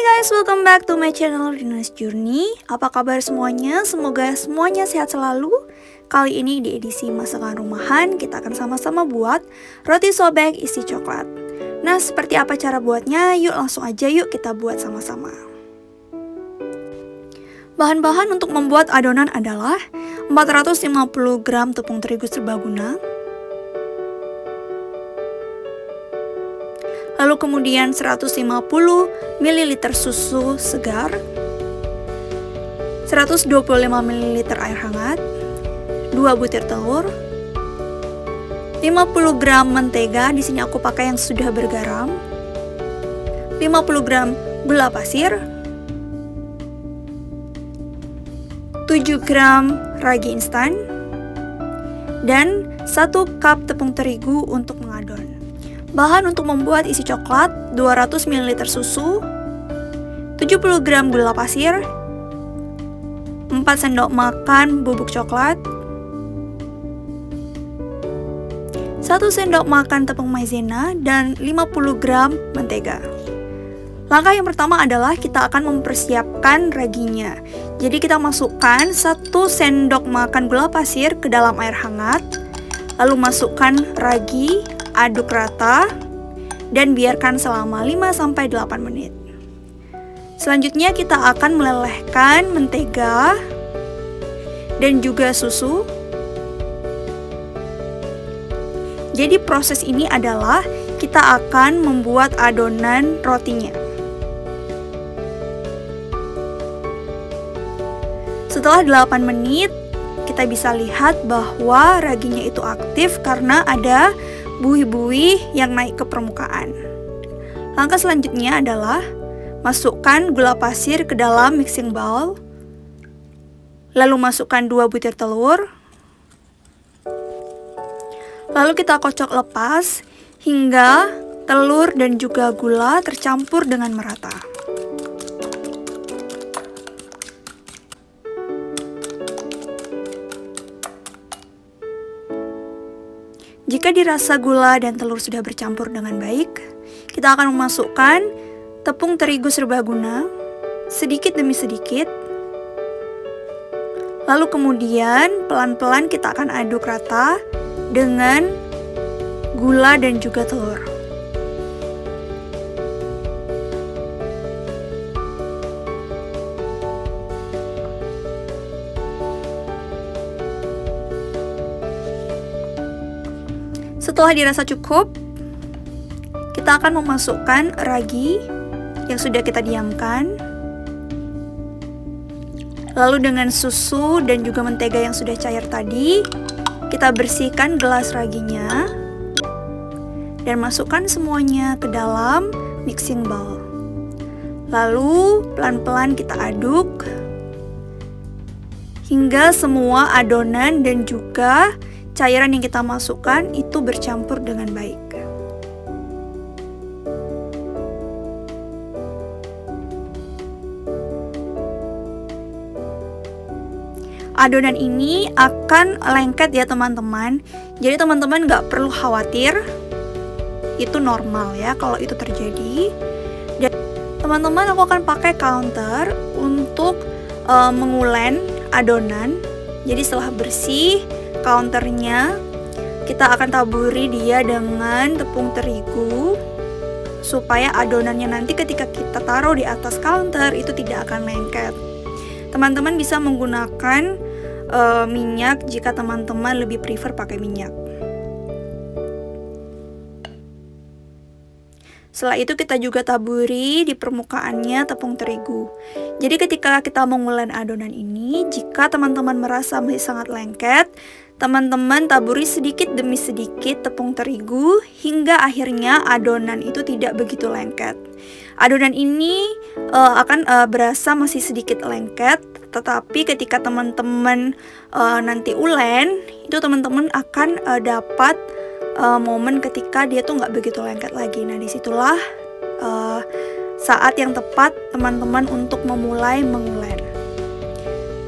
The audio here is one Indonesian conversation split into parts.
guys, welcome back to my channel Rina's Journey. Apa kabar semuanya? Semoga semuanya sehat selalu. Kali ini di edisi masakan rumahan, kita akan sama-sama buat roti sobek isi coklat. Nah, seperti apa cara buatnya? Yuk langsung aja yuk kita buat sama-sama. Bahan-bahan untuk membuat adonan adalah 450 gram tepung terigu serbaguna, lalu kemudian 150 ml susu segar, 125 ml air hangat, 2 butir telur, 50 gram mentega, di sini aku pakai yang sudah bergaram, 50 gram gula pasir, 7 gram ragi instan, dan 1 cup tepung terigu untuk mengadon. Bahan untuk membuat isi coklat: 200 ml susu, 70 gram gula pasir, 4 sendok makan bubuk coklat, 1 sendok makan tepung maizena, dan 50 gram mentega. Langkah yang pertama adalah kita akan mempersiapkan raginya. Jadi kita masukkan 1 sendok makan gula pasir ke dalam air hangat, lalu masukkan ragi, aduk rata, dan biarkan selama 5-8 menit. Selanjutnya kita akan melelehkan mentega dan juga susu. Jadi proses ini adalah kita akan membuat adonan rotinya. Setelah 8 menit, kita bisa lihat bahwa raginya itu aktif karena ada buih-buih yang naik ke permukaan. Langkah selanjutnya adalah masukkan gula pasir ke dalam mixing bowl, lalu masukkan 2 butir telur, lalu kita kocok lepas hingga telur dan juga gula tercampur dengan merata. Jika dirasa gula dan telur sudah bercampur dengan baik, kita akan memasukkan tepung terigu serbaguna sedikit demi sedikit. Lalu kemudian pelan-pelan kita akan aduk rata dengan gula dan juga telur. Setelah dirasa cukup, kita akan memasukkan ragi yang sudah kita diamkan, lalu dengan susu dan juga mentega yang sudah cair tadi, kita bersihkan gelas raginya dan masukkan semuanya ke dalam mixing bowl. Lalu pelan-pelan kita aduk hingga semua adonan dan juga cairan yang kita masukkan itu bercampur dengan baik. Adonan ini akan lengket ya teman-teman. Jadi teman-teman gak perlu khawatir, itu normal ya kalau itu terjadi. Dan teman-teman, aku akan pakai counter untuk mengulen adonan. Jadi setelah bersih counternya, kita akan taburi dia dengan tepung terigu supaya adonannya nanti ketika kita taruh di atas counter itu tidak akan lengket. Teman-teman bisa menggunakan minyak jika teman-teman lebih prefer pakai minyak. Setelah itu kita juga taburi di permukaannya tepung terigu. Jadi ketika kita mengulen adonan ini, jika teman-teman merasa masih sangat lengket, teman-teman taburi sedikit demi sedikit tepung terigu hingga akhirnya adonan itu tidak begitu lengket. Adonan ini akan berasa masih sedikit lengket, tetapi ketika teman-teman nanti ulen, itu teman-teman akan dapat momen ketika dia tuh nggak begitu lengket lagi. Nah, disitulah saat yang tepat teman-teman untuk memulai mengulen.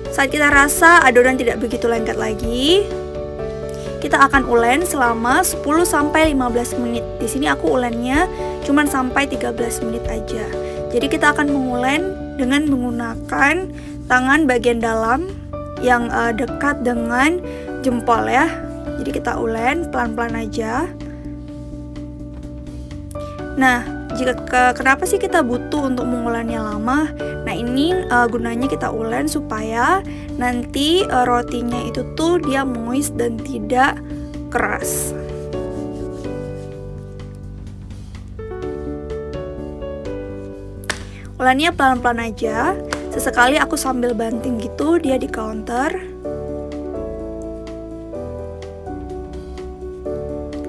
Saat kita rasa adonan tidak begitu lengket lagi, kita akan ulen selama 10-15 menit. Di sini aku ulennya cuma sampai 13 menit aja. Jadi kita akan mengulen dengan menggunakan tangan bagian dalam yang dekat dengan jempol ya. Jadi kita ulen pelan-pelan aja. Nah, kenapa sih kita butuh untuk mengulennya lama? Nah, ini gunanya kita ulen supaya nanti rotinya itu tuh dia moist dan tidak keras. Ulennya pelan-pelan aja. Sesekali aku sambil banting gitu dia di counter.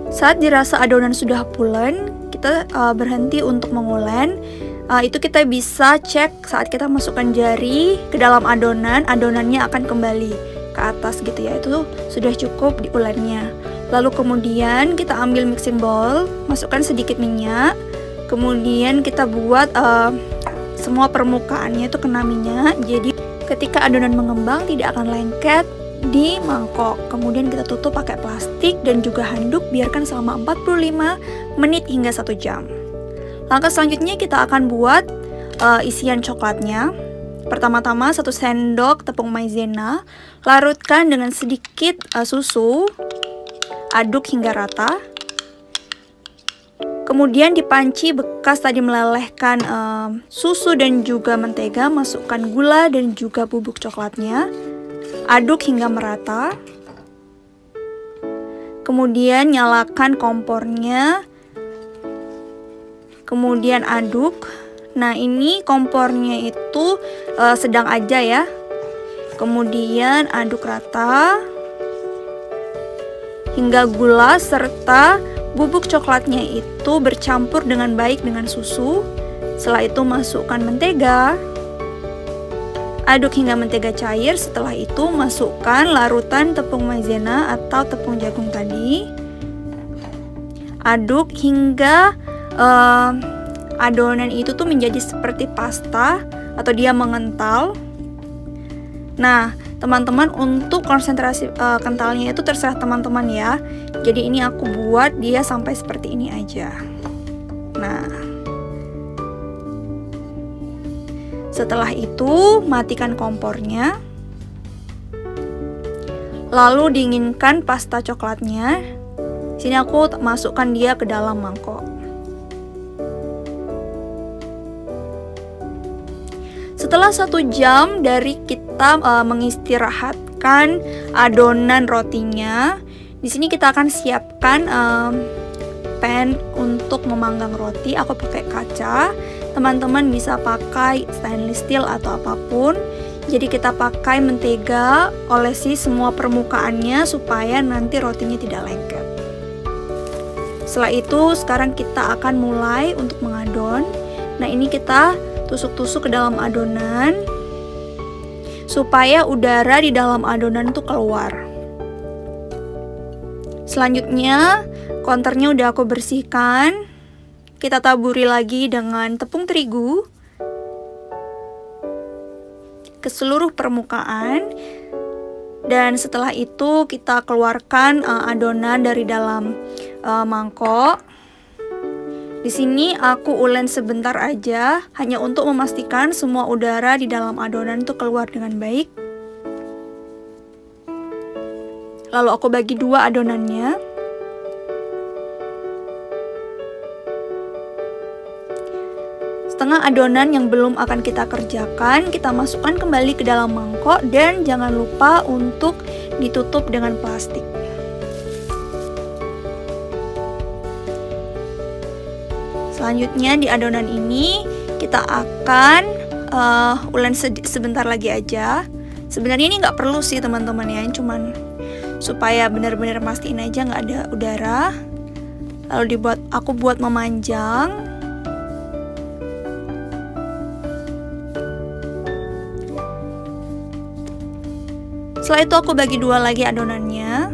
Saat dirasa adonan sudah pulen, kita berhenti untuk mengulen. Itu kita bisa cek saat kita masukkan jari ke dalam adonan, adonannya akan kembali ke atas gitu ya. Itu sudah cukup diulennya. Lalu kemudian kita ambil mixing bowl, masukkan sedikit minyak. Kemudian kita buat semua permukaannya itu kena minyak. Jadi ketika adonan mengembang tidak akan lengket di mangkok. Kemudian kita tutup pakai plastik dan juga handuk, biarkan selama 45 menit hingga 1 jam. Langkah selanjutnya kita akan buat isian coklatnya. Pertama-tama 1 sendok tepung maizena, larutkan dengan sedikit susu, aduk hingga rata. Kemudian di panci bekas tadi melelehkan susu dan juga mentega, masukkan gula dan juga bubuk coklatnya. Aduk hingga merata. Kemudian nyalakan kompornya. Kemudian aduk. Nah, ini kompornya itu sedang aja ya. Kemudian aduk rata hingga gula serta bubuk coklatnya itu bercampur dengan baik dengan susu. Setelah itu masukkan mentega. Aduk hingga mentega cair. Setelah itu masukkan larutan tepung maizena atau tepung jagung tadi. Aduk hingga adonan itu tuh menjadi seperti pasta atau dia mengental. Nah, teman-teman, untuk konsentrasi kentalnya itu terserah teman-teman ya. Jadi ini aku buat dia sampai seperti ini aja. Nah, setelah itu matikan kompornya. Lalu dinginkan pasta coklatnya. Sini aku masukkan dia ke dalam mangkok. Setelah 1 jam dari kita mengistirahatkan adonan rotinya, di sini kita akan siapkan pan untuk memanggang roti. Aku pakai kaca. Teman-teman bisa pakai stainless steel atau apapun. Jadi kita pakai mentega, olesi semua permukaannya supaya nanti rotinya tidak lengket. Setelah itu sekarang kita akan mulai untuk mengadon. Nah, ini kita tusuk-tusuk ke dalam adonan supaya udara di dalam adonan itu keluar. Selanjutnya konternya udah aku bersihkan. Kita taburi lagi dengan tepung terigu ke seluruh permukaan. Dan setelah itu kita keluarkan adonan dari dalam mangkok. Di sini aku ulen sebentar aja, hanya untuk memastikan semua udara di dalam adonan itu keluar dengan baik. Lalu aku bagi 2 adonannya. Setengah adonan yang belum akan kita kerjakan, kita masukkan kembali ke dalam mangkok dan jangan lupa untuk ditutup dengan plastik. Selanjutnya di adonan ini kita akan ulen sebentar lagi aja. Sebenarnya ini nggak perlu sih teman-teman ya, cuman supaya benar-benar mastiin aja nggak ada udara. Lalu aku buat memanjang. Setelah itu aku bagi 2 lagi adonannya.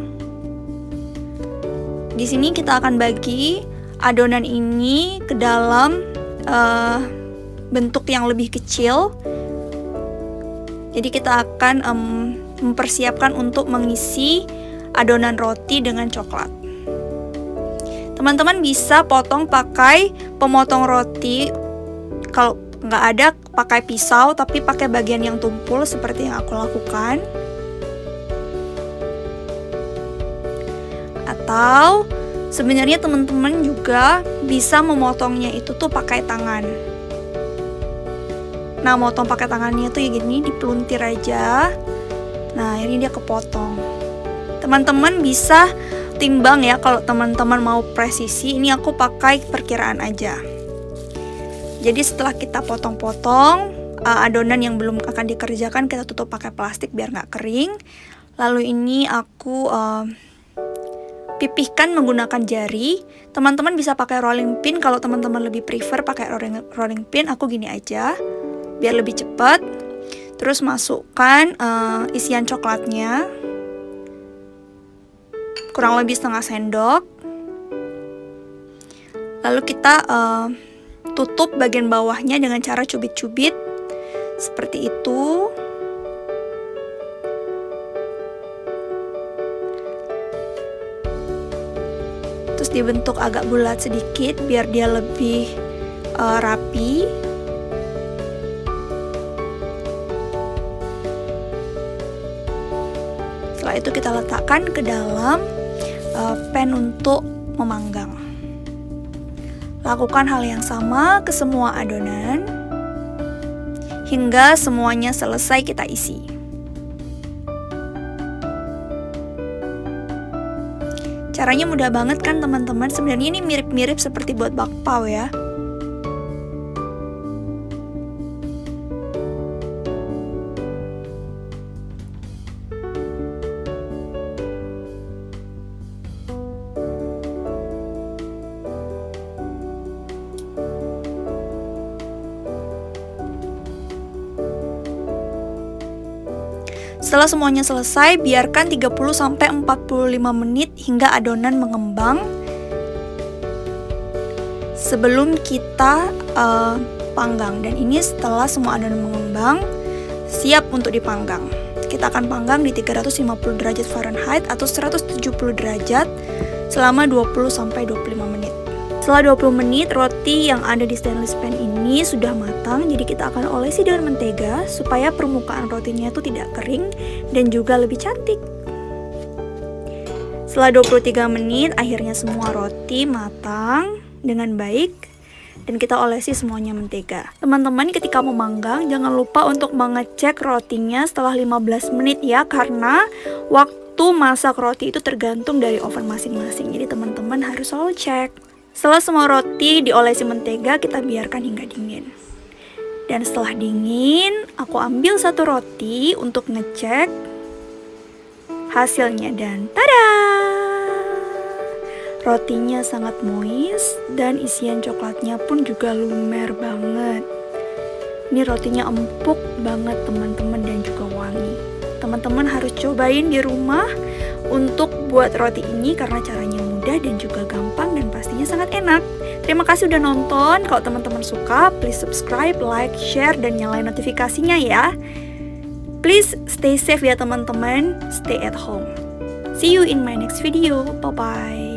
Di sini kita akan bagi adonan ini ke dalam bentuk yang lebih kecil. Jadi kita akan mempersiapkan untuk mengisi adonan roti dengan coklat. Teman-teman bisa potong pakai pemotong roti. Kalau Nggak ada pakai pisau, tapi pakai bagian yang tumpul seperti yang aku lakukan. Atau sebenarnya teman-teman juga bisa memotongnya itu tuh pakai tangan. Nah, motong pakai tangannya tuh ya gini, dipeluntir aja. Nah, ini dia kepotong. Teman-teman bisa timbang ya kalau teman-teman mau presisi. Ini aku pakai perkiraan aja. Jadi setelah kita potong-potong adonan yang belum akan dikerjakan, kita tutup pakai plastik biar nggak kering. Lalu ini aku pipihkan menggunakan jari. Teman-teman bisa pakai rolling pin kalau teman-teman lebih prefer pakai rolling pin. Aku gini aja biar lebih cepat. Terus masukkan isian coklatnya, kurang lebih setengah sendok. Lalu kita tutup bagian bawahnya dengan cara cubit-cubit seperti itu. Terus dibentuk agak bulat sedikit biar dia lebih rapi. Setelah itu kita letakkan ke dalam pan untuk memanggang. Lakukan hal yang sama ke semua adonan hingga semuanya selesai kita isi. Caranya mudah banget kan teman-teman? Sebenarnya ini mirip-mirip seperti buat bakpao ya. Setelah semuanya selesai, biarkan 30-45 menit hingga adonan mengembang sebelum kita panggang. Dan ini setelah semua adonan mengembang, siap untuk dipanggang. Kita akan panggang di 350 derajat Fahrenheit atau 170 derajat selama 20-25 menit. Setelah 20 menit, roti yang ada di stainless pan ini sudah matang. Jadi kita akan olesi dengan mentega supaya permukaan rotinya itu tidak kering dan juga lebih cantik. Setelah 23 menit, akhirnya semua roti matang dengan baik dan kita olesi semuanya mentega. Teman-teman, ketika memanggang jangan lupa untuk mengecek rotinya setelah 15 menit ya, karena waktu masak roti itu tergantung dari oven masing-masing. Jadi teman-teman harus selalu cek. Setelah semua roti diolesi mentega, kita biarkan hingga dingin. Dan setelah dingin, aku ambil satu roti untuk ngecek hasilnya dan tada! Rotinya sangat moist dan isian coklatnya pun juga lumer banget. Ini rotinya empuk banget teman-teman dan juga wangi. Teman-teman harus cobain di rumah untuk buat roti ini karena caranya mudah dan juga gampang dan pastinya sangat enak. Terima kasih udah nonton. Kalau teman-teman suka, please subscribe, like, share, dan nyalain notifikasinya ya. Please stay safe ya teman-teman. Stay at home. See you in my next video. Bye-bye.